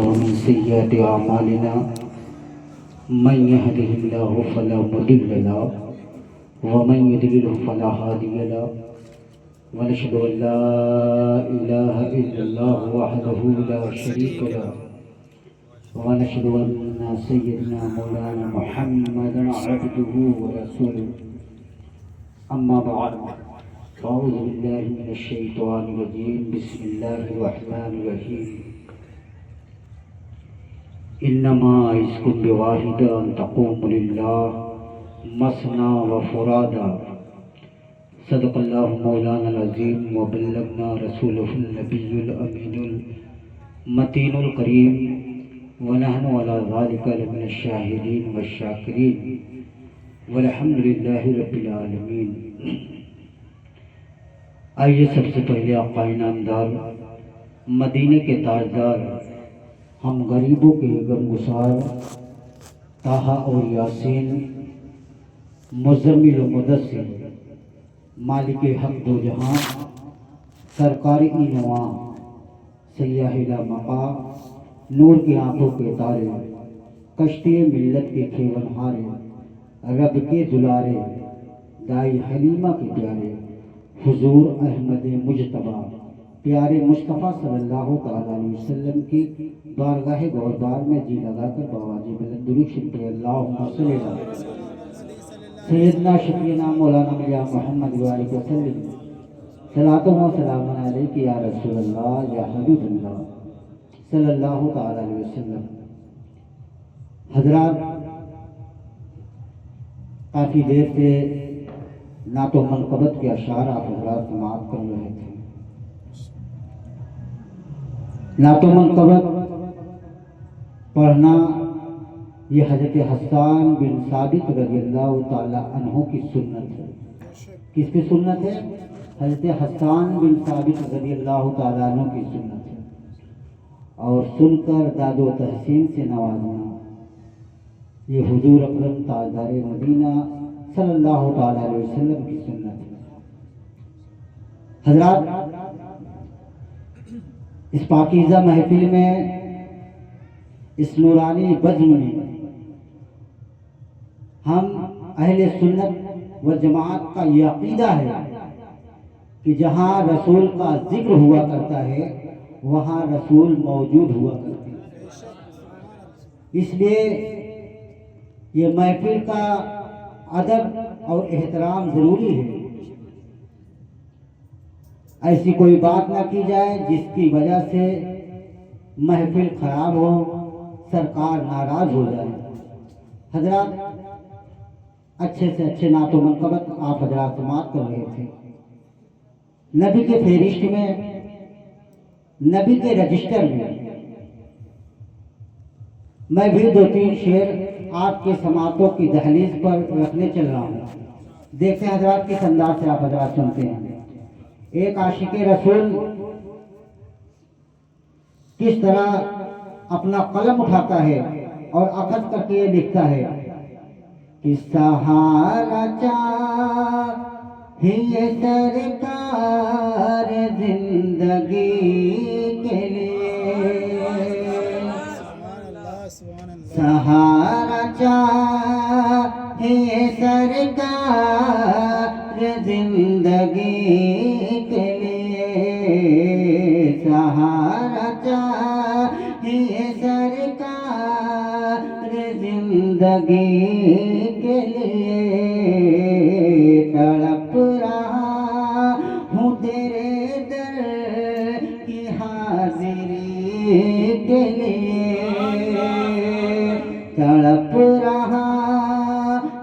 ومن سيئات أعمالنا من يهده الله فلا مضل له ومن يضلل فلا هادي له ونشهد أن لا إله إلا الله وحده لا شريك له ونشهد أن سيدنا مولانا محمدا عبده ورسوله أما بعد أعوذ بالله من الشيطان الرجيم بسم الله الرحمن الرحيم إنما عزكم بواحد أن تقوموا لله مثنى وفرادا صدق الله مولانا العظيم وبلغنا رسوله النبي الأمين المتين الكريم ونحن على ذلك لمن الشاهدين والشاكرين والحمد لله رب العالمين۔ آئیے سب سے پہلے آقا انعامدار مدینے کے تاجدار ہم غریبوں کے غمگسار طٰہٰ اور یاسین مزمل و مدثر مالک حق دو جہاں سرکار اینواں سیاح لامقا نور کی آنکھوں کے تارے کشتی ملت کے کھیون ہارے رب کے دلارے دائی حلیمہ کے پیارے حضور احمد مجتبیٰ پیارے مصطفیٰ صلی اللہ تعالیٰ علیہ وسلم کی بارگاہ گوہردار میں جی لگا کر بواجب بلند درود شریف اللہم صلی اللہ سیدنا شفیعنا مولانا یا محمد وآلہ وسلم صلاۃ و سلام علیک یا رسول اللہ یا حبیب اللہ صلی اللہ تعالیٰ علیہ وسلم۔ حضرات کافی دیر سے نعت و منقبت کے اشعار آپ حضرات سماعت کر رہے تھے۔ نعت و منقبت پڑھنا یہ حضرت حسان بن ثابت رضی اللہ تعالیٰ عنہ کی سنت ہے۔ کس کی سنت ہے؟ حضرت حسان بن ثابت رضی اللہ تعالیٰ عنہ کی سنت ہے۔ اور سن کر داد و تحسین سے نوازنا یہ حضور اکرم تاجدار مدینہ صلی اللہ تعالیٰ علیہ وسلم کی سنت ہے۔ حضرات اس پاکیزہ محفل میں اس نورانی بزم میں ہم اہل سنت و جماعت کا یہ عقیدہ ہے کہ جہاں رسول کا ذکر ہوا کرتا ہے وہاں رسول موجود ہوا کرتے ہیں۔ اس لیے یہ محفل کا ادب اور احترام ضروری ہے۔ ایسی کوئی بات نہ کی جائے جس کی وجہ سے محفل خراب ہو، سرکار ناراض ہو جائے۔ حضرات اچھے سے اچھے نعت و منقبت آپ حضرات سماعت کر رہے تھے۔ نبی کے فہرست میں، نبی کے رجسٹر میں بھی دو تین شعر آپ کے سماعتوں کی دہلیز پر رکھنے چل رہا ہوں۔ دیکھیں حضرات کس انداز سے آپ حضرات سنتے ہیں۔ ایک عاشق رسول کس طرح اپنا قلم اٹھاتا ہے اور اخذ کر کے یہ لکھتا ہے کہ سہارا چاہیے سرکار زندگی کے لیے، سہارا چاہیے سرکار زندگی کے لیے، سہارا چاہیے سرکار زندگی کے لیے، تڑپ رہا ہوں تیرے در کی حاضری کے لیے، تڑپ رہا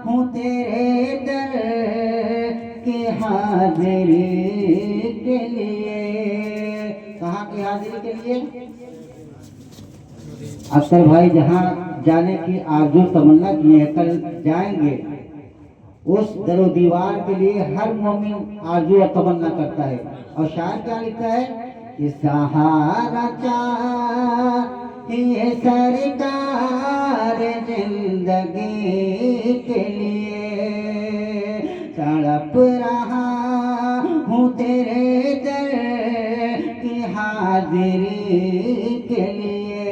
ہوں تیرے در کی حاضری کے لیے۔ کہاں کی حاضری کے لیے؟ اکثر بھائی جہاں جانے کی آرزو تمنا کیے ہیں، کل جائیں گے، اس در و دیوار کے لیے ہر مومن آرزو اور تمنا کرتا ہے۔ اور شاعر کیا لکھتا ہے کہ سہارا چاہیے سرکار زندگی کے لیے، تڑپ رہا ہوں تیرے در کی حاضری کے لیے،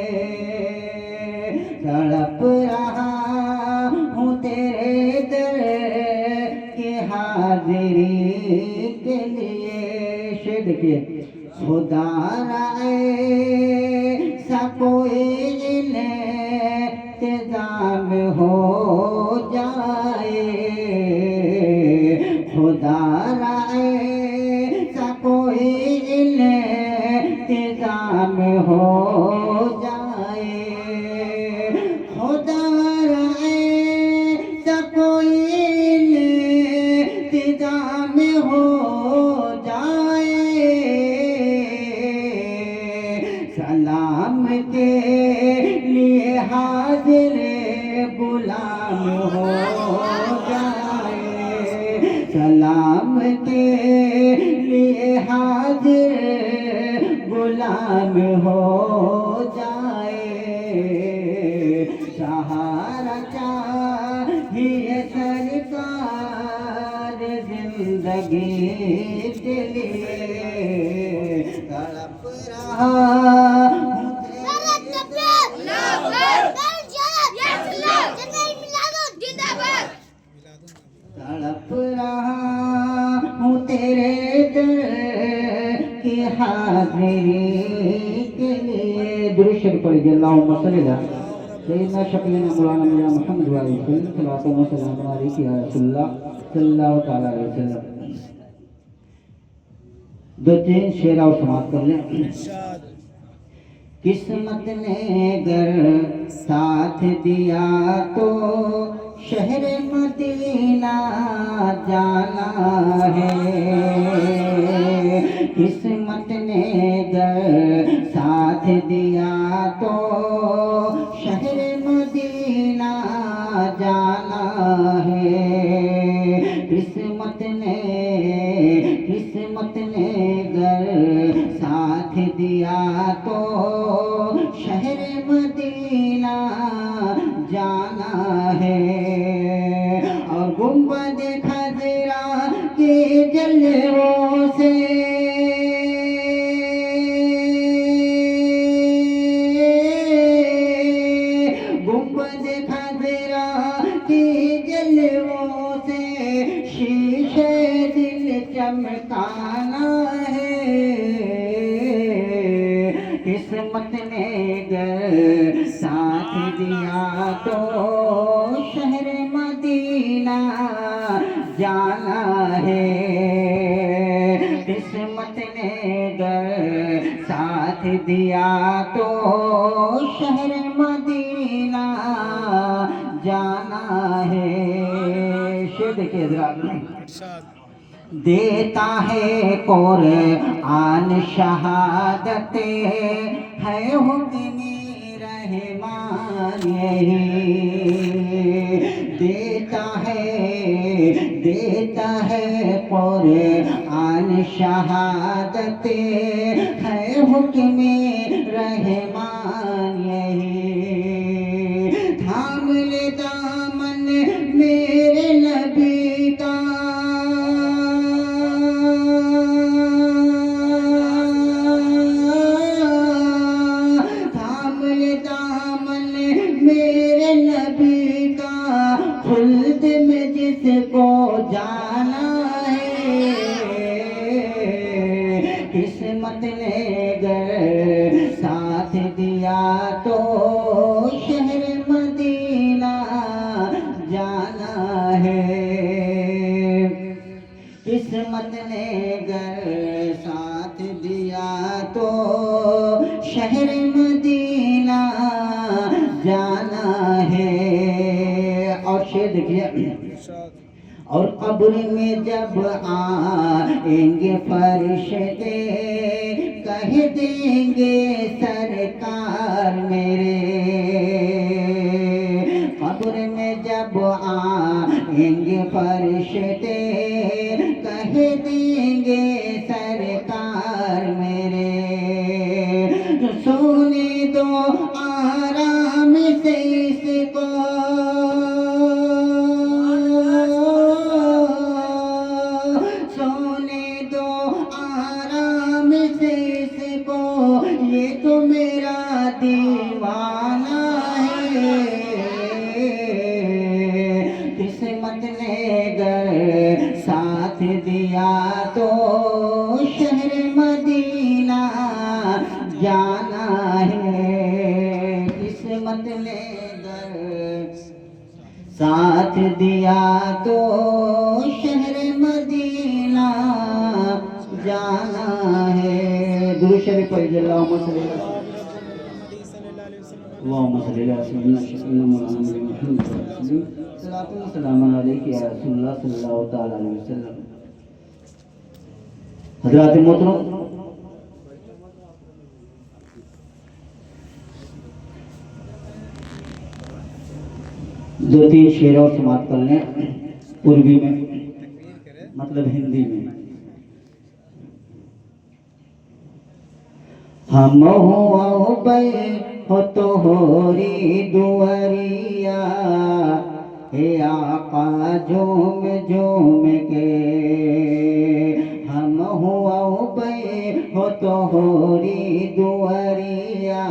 خدا ایسا کوئی انتظام ہو جائے، خدا ایسا کوئی انتظام ہو جائے، خدا ایسا کوئی انتظام ہو جائے، سلام کے لیے حاضر غلام ہو جائے، سلام کے لیے حاضر غلام ہو جائے، سہارا چاہیے سرکار زندگی کے لیے، تڑپ رہا تڑپ رہا ہوں تیرے در کی حاضری کے لیے۔ درود شریف پڑھیے، اللہم صلی علی سیدنا شفیعنا مولانا میاں محمد علیہ وسلم، صلاۃ و سلام علیک یا رسول اللہ صلی اللہ تعالیٰ علیہ وسلم۔ دو تین شعر اور سماعت کر لیں۔ قسمت نے گر ساتھ دیا تو شہر مدینہ جانا ہے، قسمت نے گر ساتھ دیا تو شہر مدینہ جانا ہے، قسمت نے گر ساتھ دیا تو شہر مدینہ جانا ہے، اور گنبد خضرا کے جلووں سے گنبد خضرا کے جلووں سے شیشے دل چمکانا ہے، قسمت نے گر ساتھ دیا تو شہر مدینہ جانا ہے، قسمت نے گر ساتھ دیا تو شہر مدینہ جانا ہے۔ شعر دیکھیے حضرات، دیتا ہے قرآن شہادت ہے حکم رحمان یہی، دیتا ہے قرآن شہادت ہے حکم رحمان یہی، تھام لے دامن میرے نبی کا، میرے نبی کا خلد میں جس کو جانا ہے، قسمت نے گر ساتھ دیا تو شہر مدینہ جانا ہے، قسمت نے گر ساتھ دیا تو شہر مدینہ جانا ہے۔ اور شعر دیکھیے، اور قبر میں جب آئیں گے فرشتے کہہ دیں گے سرکار میرے، قبر میں جب آئیں گے فرشتے کہہ دیں گے سرکار میرے، سونے دو آرام سے اس کو، سونے دو آرام سے اس کو، یہ تو میرا دیوانہ ہے، قسمت نے گر ساتھ دیا تو شہر مدینہ بدلے گر ساتھ دیا تو شہر مدینہ جانا ہے. درود شریف پڑھیے. اللہم صلی اللہ اللهم صل على سيدنا مولانا محمد صلاۃ و سلام علیک یا رسول اللہ صلی اللہ تعالی علیہ وسلم. حضرات محترم، دو تین شعر اور سماعت کر لیں پوروی میں، مطلب ہندی میں. ہم ہو بے ہو توہری دواریا ہے آقا جھوم جھوم کے. ہم ہو بے ہو توہری دواریا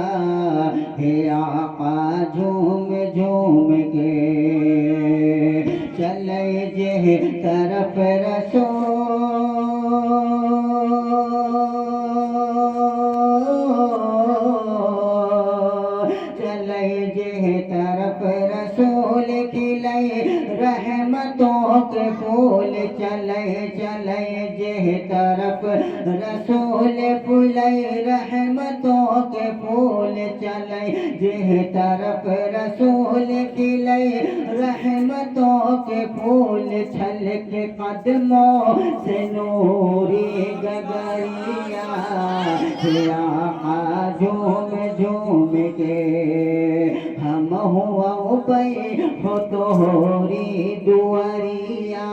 ہے آقا جھوم جھوم کے. چلے جہ طرف رسول رحمتوں کے پھول. چلے چلے جہ طرف رسول پھولے رحمتوں کے پھول. چلے جہ طرف رسول کھلے رحمتوں کے پھول. چھل کے قدموں سے نوری گگریا ہے آقا جھوم جھوم کے. ہم ہوا بے ہو توہری دواریا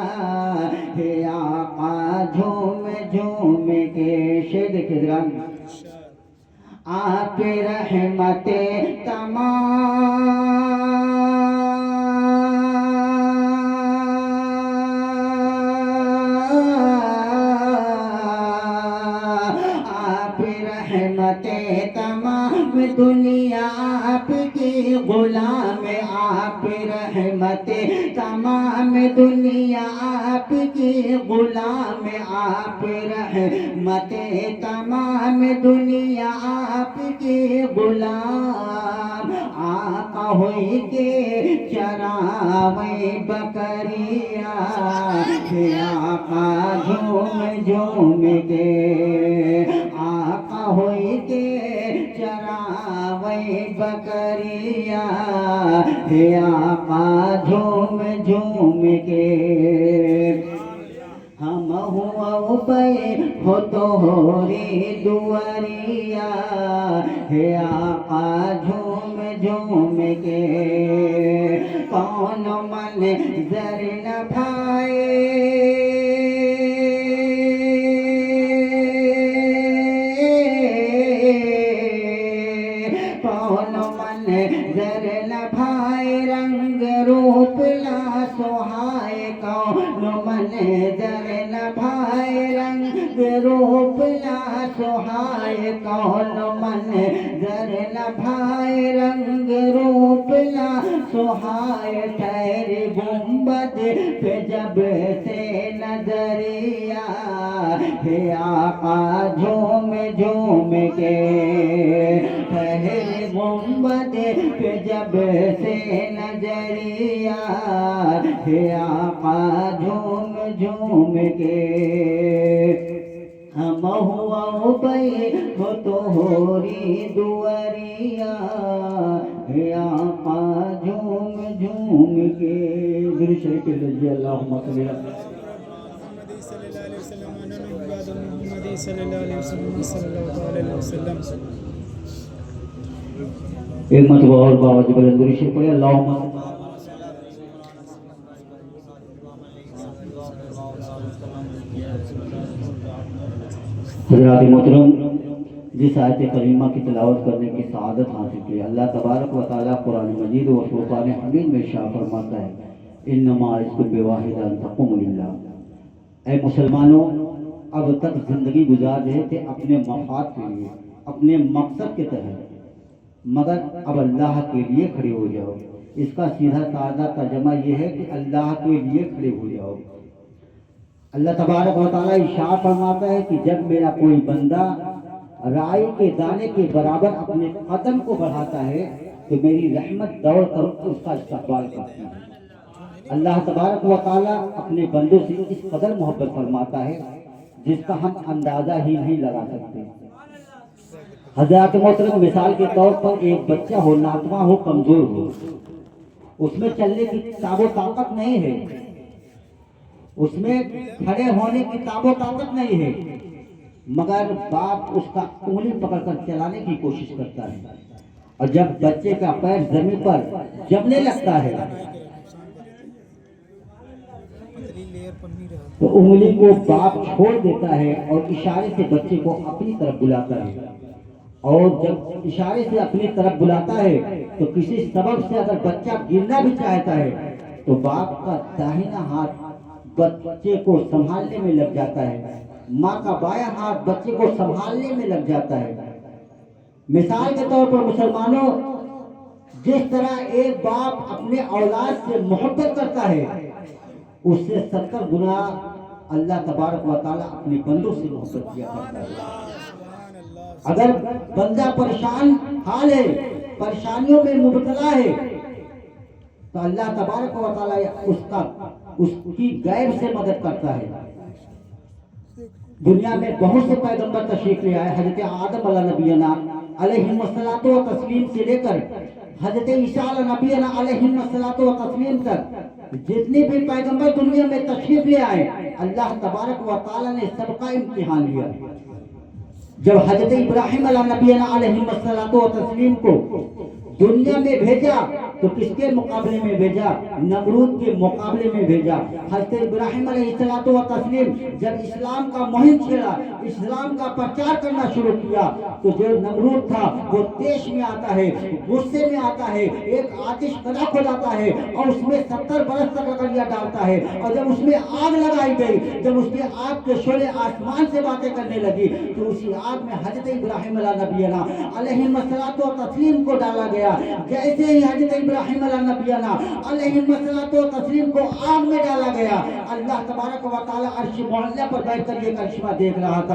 ہے آقا جھوم جھوم کے. شعر دیکھیں ذرا. آپ رحمت تمام آپ رحمت تمام دنیا آپ کی غلام. آپ رحمت تمام دنیا آپ کی غلام. آپ رحمت تمام دنیا آپ کی غلام. آقا ہوئی کے چراویں بکریا ہے آقا جھوم جھوم کے. آقا ہوئی کے چراویں بکریا ہے آقا جھوم جھوم کے. ہم ہوا بے ہو توہری دواریا ہے آقا جھوم جھوم کے. کون منظر نہ بھائے کون منظر نہ بھائے رنگ روپ لا سہائے. کون منظر نہ بھائے رنگ روپ لا سہائے. کون منظر نہ بھائے رنگ روپ لا سہائے. ٹھہری گنبد پہ جب سے نظریا ہے آقا جھوم جھوم کے. ٹھہری گنبد پہ جب سے نظریا ہے آقا جھوم جھوم کے. ہم ہوا بے ہو توہری دواریا ہے آقا جھوم جھوم کے. درود شریف پڑھیے. اللہم صلی اللہ ایک مرتبہ اور بابا جی بلند درود شریف پڑھیے. اللہم حضرات محترم، جس آیت کریمہ کی تلاوت کرنے کی سعادت حاصل کی، اللہ تبارک و تعالیٰ قرآن مجید و فرقان حمید میں ارشاد فرماتا ہے انما عزکم بواحد ان تقوموا للہ. اے مسلمانوں، اب تک زندگی گزار رہے تھے اپنے مفاد کے لیے، اپنے مقصد کے تحت، مگر اب اللہ کے لیے کھڑے ہو جاؤ. اس کا سیدھا سادہ ترجمہ یہ ہے کہ اللہ کے لیے کھڑے ہو جاؤ. اللہ تبارک و تعالیٰ ارشاد فرماتا ہے کہ جب میرا کوئی بندہ رائی کے دانے کے برابر اپنے قدم کو بڑھاتا ہے تو میری رحمت دوڑ کر اس کا استقبال کرتی ہے۔ اللہ تبارک و تعالیٰ اپنے بندوں سے اس قدر محبت فرماتا ہے جس کا ہم اندازہ ہی نہیں لگا سکتے۔ حضرات محترم، مثال کے طور پر ایک بچہ ہو، ناتواں ہو، کمزور ہو، اس میں چلنے کی تاب و طاقت نہیں ہے، اس میں کھڑے ہونے کی تاب و طاقت نہیں ہے، مگر باپ اس کا انگلی پکڑ کر چلانے کی کوشش کرتا ہے، اور جب بچے کا پیر زمین پر جمنے لگتا ہے تو انگلی کو باپ چھوڑ دیتا ہے اور اشارے سے بچے کو اپنی طرف بلاتا ہے، اور جب اشارے سے اپنی طرف بلاتا ہے تو کسی سبب سے اگر بچہ گرنا بھی چاہتا ہے تو باپ کا داہنا ہاتھ بچے کو سنبھالنے میں لگ جاتا ہے، ماں کا بایاں ہاتھ بچے کو سنبھالنے میں لگ جاتا ہے۔ مثال کے طور پر مسلمانوں، جس طرح ایک باپ اپنے اولاد سے محبت کرتا ہے، اس سے 70 گنا اللہ تبارک و تعالیٰ اپنے بندوں سے محبت کیا کرتا ہے۔ اگر بندہ پریشان حال ہے، پریشانیوں میں مبتلا ہے، تو اللہ تبارک و تعالیٰ اس کی غیب سے مدد کرتا ہے۔ دنیا میں بہت سے پیغمبر تشریف لے آئے، حضرت آدم علیہ نبینا علیہ الصلوۃ و تسلیم سے لے کر حضرت عیسیٰ علیہ نبینا علیہ الصلوۃ و تسلیم تک جتنے بھی پیغمبر دنیا میں تشریف لے آئے، اللہ تبارک و تعالیٰ نے سب کا امتحان لیا۔ جب حضرت ابراہیم علیہ نبینا علیہ الصلوۃ و تسلیم کو دنیا میں بھیجا تو کس کے مقابلے میں بھیجا؟ نمرود کے مقابلے میں بھیجا۔ حضرت ابراہیم علیہ الصلوۃ و تسلیم جب اسلام کا مہم چھیڑا، اسلام کا پرچار کرنا شروع کیا، تو جو نمرود تھا وہ تیش میں آتا ہے، غصے میں آتا ہے، ایک آتش کدا کھو جاتا ہے اور اس میں 70 برس تک لکڑیاں ڈالتا ہے، اور جب اس میں آگ لگائی گئی، جب اس کے آگ کے شعلے آسمان سے باتیں کرنے لگی، تو اسی آگ میں حضرت ابراہیم علیہ نبینا علیہ الصلوۃ و تسلیم کو ڈالا گیا۔ جیسے ہی حضرت ابراہیم علیہ نبینا علیہ الصلوۃ و تسلیم کو آگ میں ڈالا گیا، اللہ تبارک و تعالیٰ عرش معلیٰ پر بیٹھ کر یہ کرشمہ دیکھ رہا تھا۔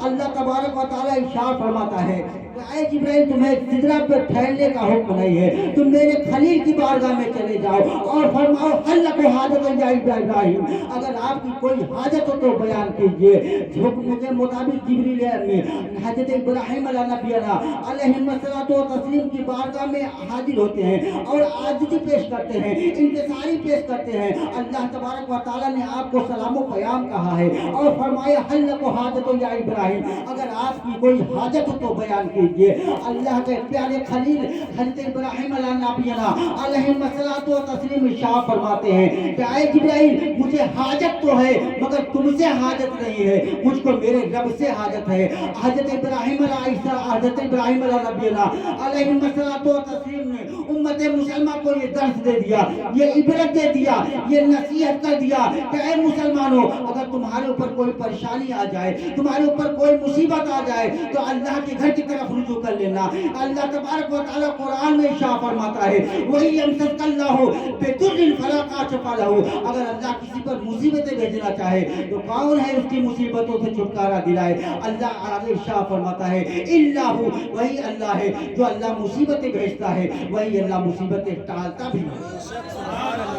اللہ تبارک و تعالیٰ ارشاد فرماتا ہے اے جبرائیل، تمہیں سدرہ پہ ٹھہرنے کا حکم نہیں ہے، تم میرے خلیل کی بارگاہ میں چلے جاؤ اور فرماؤ حل لکم حاجۃ یا ابراہیم، اگر آپ کی کوئی حاجت ہو تو بیان کیجئے۔ حکم کے مطابق جبریل امین حضرت ابراہیم علیہ نبینا علیہ الصلوۃ و تسلیم کی بارگاہ میں حاضر ہوتے ہیں اور عاجزی پیش کرتے ہیں، انکساری پیش کرتے ہیں۔ اللہ تبارک و تعالیٰ نے آپ کو سلام و پیام کہا ہے اور فرمایا حل لکم حاجۃ یا ابراہیم، اگر آپ کی کوئی حاجت ہو تو بیان کیجئے۔ اللہ کے پیارے خلیل حضرت ابراہیم علیہ نبینا علیہ الصلوۃ و تسلیم ارشاد فرماتے ہیں کہ اے جبرائیل، مجھے حاجت تو ہے مگر تم سے حاجت نہیں ہے، مجھ کو میرے رب سے حاجت ہے۔ حضرت ابراہیم علیہ نبینا علیہ الصلوۃ و تسلیم نے امت مسلمہ کو یہ درس دے دیا، یہ عبرت دے دیا، یہ نصیحت کر دیا کہ اے مسلمانوں، اگر تمہارے اوپر کوئی پریشانی آ جائے، تمہارے اوپر کوئی مصیبت آ جائے تو اللہ کے گھر کی طرف رجوع کر لینا۔ اللہ تبارک و تعالیٰ قرآن میں ارشاد فرماتا ہے وَإِن يَمْسَسْكَ اللَّهُ بِضُرٍّ فَلَا كَاشِفَ لَهُ، اگر اللہ کسی پر مصیبتیں بھیجنا چاہے تو کون ہے اس کی مصیبتوں سے چھٹکارا دلائے؟ اللہ آگے ارشاد فرماتا ہے اللہ، وہی اللہ ہے جو اللہ مصیبتیں بھیجتا ہے، وہی اللہ مصیبتیں ٹالتا بھی ہے۔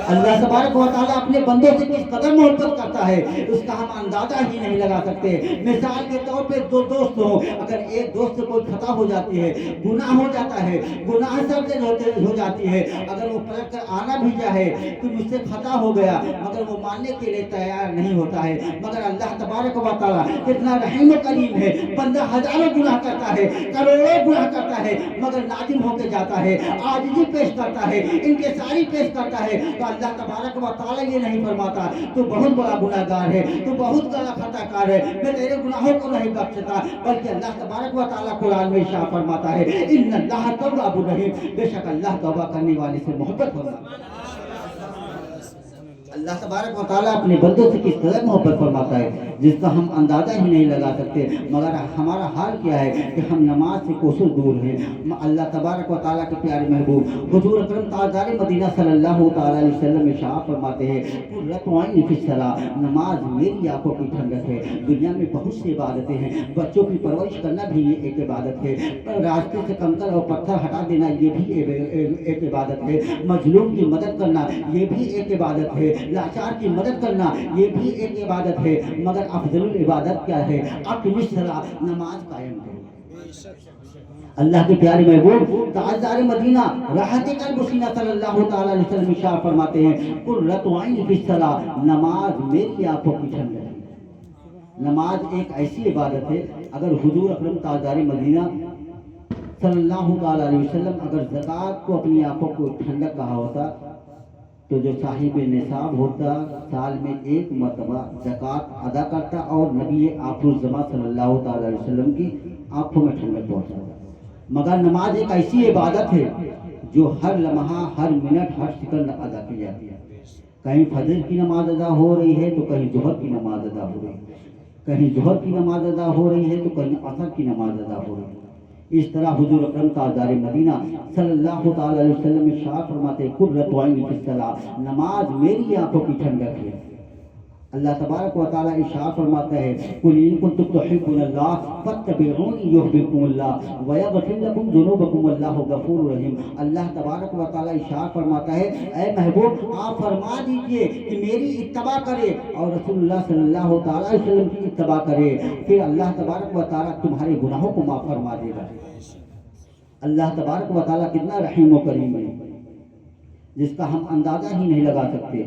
اللہ تبارک و تعالیٰ اپنے بندوں سے کس قدر محبت کرتا ہے اس کا ہم اندازہ ہی نہیں لگا سکتے۔ مثال کے طور پہ دو دوست ہوں، اگر ایک دوست سے کوئی خطا ہو جاتی ہے، گناہ ہو جاتا ہے، گناہ سب سے ہو جاتی ہے، اگر وہ پلٹ کر آنا بھی چاہے کہ مجھ سے خطا ہو گیا، مگر وہ ماننے کے لیے تیار نہیں ہوتا ہے، مگر اللہ تبارک و تعالیٰ کتنا رحیم و کریم ہے، بندہ ہزاروں گناہ کرتا ہے، کروڑوں گناہ کرتا ہے، مگر نادم ہو کے جاتا ہے، عاجزی پیش کرتا ہے، انکساری پیش کرتا ہے، تو اللہ تبارک و تعالیٰ یہ نہیں فرماتا تو بہت بڑا گناہ گار ہے، تو بہت بڑا خطا کار ہے، میں تیرے گناہوں کو نہیں بخشتا، بلکہ اللہ تبارک و تعالیٰ قرآن میں ارشاد فرماتا ہے ان اللہ تواب رحیم، بے شک اللہ توبہ کرنے والے سے محبت ہوگا۔ اللہ تبارک و تعالیٰ اپنے بندوں سے کس قدر محبت فرماتا ہے۔ جس کا ہم اندازہ ہی نہیں لگا سکتے، مگر ہمارا حال کیا ہے کہ ہم نماز سے کوسوں دور ہیں۔ اللہ تبارک و تعالیٰ کے پیارے محبوب حضور اکرم تاجدار مدینہ صلی اللہ تعالیٰ علیہ وسلم ارشاد فرماتے ہیں قرۃ عین فی الصلاۃ، نماز میری آنکھوں کی ٹھنڈک ہے۔ دنیا میں بہت سی عبادتیں ہیں، بچوں کی پرورش کرنا بھی یہ ایک عبادت ہے، راستے سے کنکر اور پتھر ہٹا دینا یہ بھی ایک عبادت ہے، مظلوم کی مدد کرنا یہ بھی ایک عبادت ہے، لاچار کی مدد کرنا یہ بھی ایک عبادت ہے، مگر افضل العبادت کیا ہے؟ اقم الصلاۃ، نماز قائم کرو۔ اللہ کے پیارے محبوب تاجدار مدینہ راحت قلب سینہ صلی اللہ تعالیٰ علیہ وسلم ارشاد فرماتے ہیں قرۃ عین فی الصلاۃ، نماز میری آنکھوں کی ٹھنڈک ہے۔ نماز ایک ایسی عبادت ہے، اگر حضور اکرم تاجدار مدینہ صلی اللہ تعالیٰ علیہ وسلم اگر زکوٰۃ کو اپنی آنکھوں کو ٹھنڈک کہا ہوتا تو جو صاحب نصاب ہوتا سال میں ایک مرتبہ زکوٰۃ ادا کرتا اور نبی آخر الزماں صلی اللہ تعالیٰ علیہ وسلم کی آنکھوں میں ٹھنڈک پہنچاتا۔ مگر نماز ایک ایسی عبادت ہے جو ہر لمحہ، ہر منٹ، ہر سیکنڈ ادا کی جاتی ہے۔ کہیں فجر کی نماز ادا ہو رہی ہے تو کہیں ظہر کی نماز ادا ہو رہی ہے، کہیں ظہر کی نماز ادا ہو رہی ہے تو کہیں عصر کی نماز ادا ہو رہی ہے۔ اس طرح حضور اکرم تاجدار مدینہ صلی اللہ تعالیٰ علیہ وسلم ارشاد فرماتے قرۃ عین فی الصلاۃ، نماز میری آنکھوں کی ٹھنڈک ہے۔ اللہ تبارک و تعالیٰ ارشاد فرماتا ہے قل ان کنتم تحبون اللہ فاتبعونی یحببکم اللہ ویغفر لکم ذنوبکم واللہ غفور رحیم۔ اللہ تبارک و تعالیٰ ارشاد فرماتا ہے اے محبوب آپ فرما دیجئے کہ میری اتباع کرے اور رسول اللہ صلی اللہ تعالیٰ علیہ وسلم کی اتباع کرے، پھر اللہ تبارک و تعالیٰ تمہارے گناہوں کو معاف فرما دے گا۔ اللہ تبارک و تعالیٰ کتنا رحیم و کریم ہے جس کا ہم اندازہ ہی نہیں لگا سکتے۔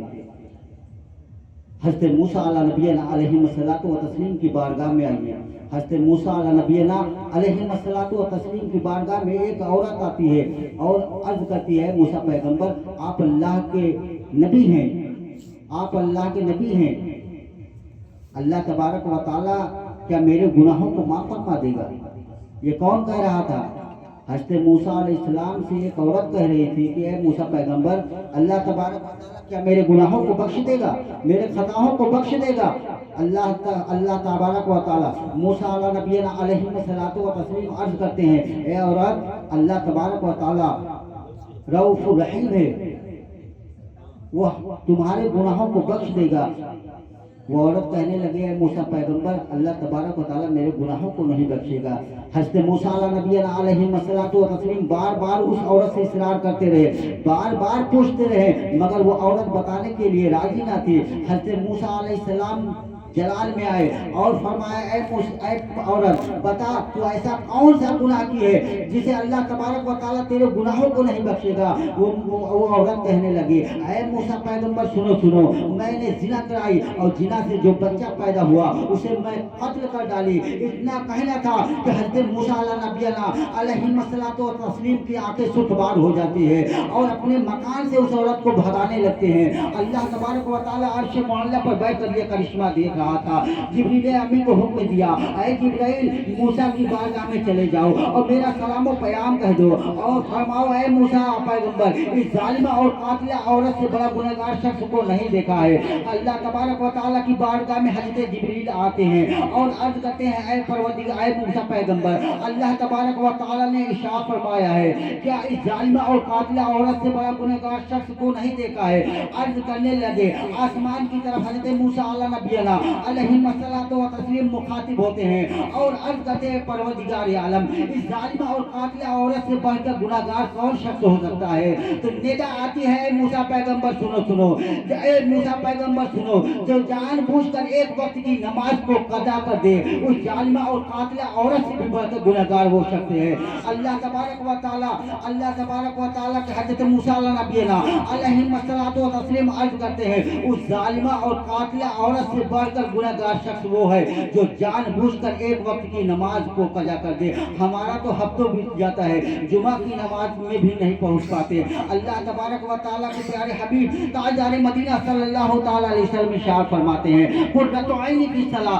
حضرت موسیٰ علیہ نبینا علیہ الصلوۃ والتسلیم کی بارگاہ میں آئیے۔ حضرت موسیٰ علیہ نبینا علیہ الصلوۃ والتسلیم کی بارگاہ میں ایک عورت آتی ہے اور عرض کرتی ہے موسیٰ پیغمبر آپ اللہ کے نبی ہیں، آپ اللہ کے نبی ہیں، اللہ تبارک و تعالیٰ کیا میرے گناہوں کو معاف فرما دے گا؟ یہ کون کہہ رہا تھا؟ حضرت موسیٰ علیہ السلام سے ایک عورت کہہ رہی تھی کہ اے موسیٰ پیغمبر اللہ تبارک و تعالیٰ کیا میرے گناہوں کو بخش دے گا، میرے خطاؤں کو بخش دے گا؟ اللہ تبارک و تعالیٰ موسیٰ علیہ نبینا علیہ الصلوۃ والتسلیم عرض کرتے ہیں اے عورت اللہ تبارک و تعالیٰ رؤوف رحیم ہے، وہ تمہارے گناہوں کو بخش دے گا۔ وہ عورت کہنے لگے اے موسیٰ پیغمبر اللہ تبارک و تعالیٰ میرے گناہوں کو نہیں بخشے گا۔ حضرت موسیٰ علیہ نبینا علیہ الصلوۃ والتسلیم بار بار اس عورت سے اصرار کرتے رہے، بار بار پوچھتے رہے، مگر وہ عورت بتانے کے لیے راضی نہ تھی۔ حضرت موسیٰ علیہ السلام جلال میں آئے اور فرمایا اے عورت بتا تو ایسا کون سا گناہ کی ہے جسے اللہ تبارک و تعالیٰ تیرے گناہوں کو نہیں بخشے گا؟ وہ عورت کہنے لگی اے موسیٰ پیغمبر سنو، میں نے زنا کرائی اور زنا سے جو بچہ پیدا ہوا اسے میں قتل کر ڈالی۔ اتنا کہنا تھا کہ حضرت موسیٰ علیہ نبینا علیہ الصلوۃ والتسلیم کی آنکھیں سرخ ہو جاتی ہے اور اپنے مکان سے اس عورت کو بھگانے لگتے ہیں۔ اللہ تبارک و تعالیٰ عرش معلیٰ پر بیٹھ کر یہ کرشمہ دیکھ رہا تھا۔ جبریل امین کو حکم دیا اے جبرائیل موسیٰ کی بارگاہ میں چلے جاؤ اور میرا سلام و پیام کہہ دو اور فرماؤ اے موسیٰ پیغمبر اس ظالمہ اور قاتلہ عورت سے بڑا گنہگار شخص کو نہیں دیکھا ہے۔ اللہ تبارک و تعالیٰ کی بارگاہ میں حضرت جبریل آتے ہیں اور عرض کرتے ہیں اے پروردگار اے موسیٰ پیغمبر اللہ تبارک و تعالیٰ نے ارشاد فرمایا ہے کیا اس ظالمہ اور قاتلہ عورت سے بڑا گنہگار شخص کو نہیں دیکھا ہے؟ عرض کرنے لگے آسمان کی طرف حضرت موسیٰ علیہ نبینا علیہ الصلوۃ والتسلیم مخاطب ہوتے ہیں اور عرض کرتے ہیں پروردگار عالم اس ظالمہ اور قاتلہ عورت سے بڑھ کر گناہگار کون شخص ہو سکتا ہے؟ تو ندا آتی ہے اے موسیٰ پیغمبر سنو، اے موسیٰ پیغمبر سنو، جو جان بوجھ کر ایک وقت کی نماز کو قضا کر دے اس ظالمہ اور قاتلہ عورت سے بھی بڑھ کر گناہگار وہ شخص ہے۔ اللہ تبارک و تعالیٰ کے حضرت موسیٰ علیہ نبینا علیہ الصلوۃ والتسلیم عرض کرتے ہیں اس ظالمہ اور قاتلہ عورت سے بڑھ کر گنہگار شخص وہ ہے جو جان بوجھ کر ایک وقت کی نماز کو قضا کر دے۔ ہمارا تو ہفتوں بیت جاتا ہے جمعہ کی نماز میں بھی نہیں پہنچ پاتے۔ اللہ تبارک و تعالیٰ کے پیارے حبیب تاجدار مدینہ صلی اللہ تعالیٰ علیہ وسلم ارشاد فرماتے ہیں قرۃ عین فی الصلاۃ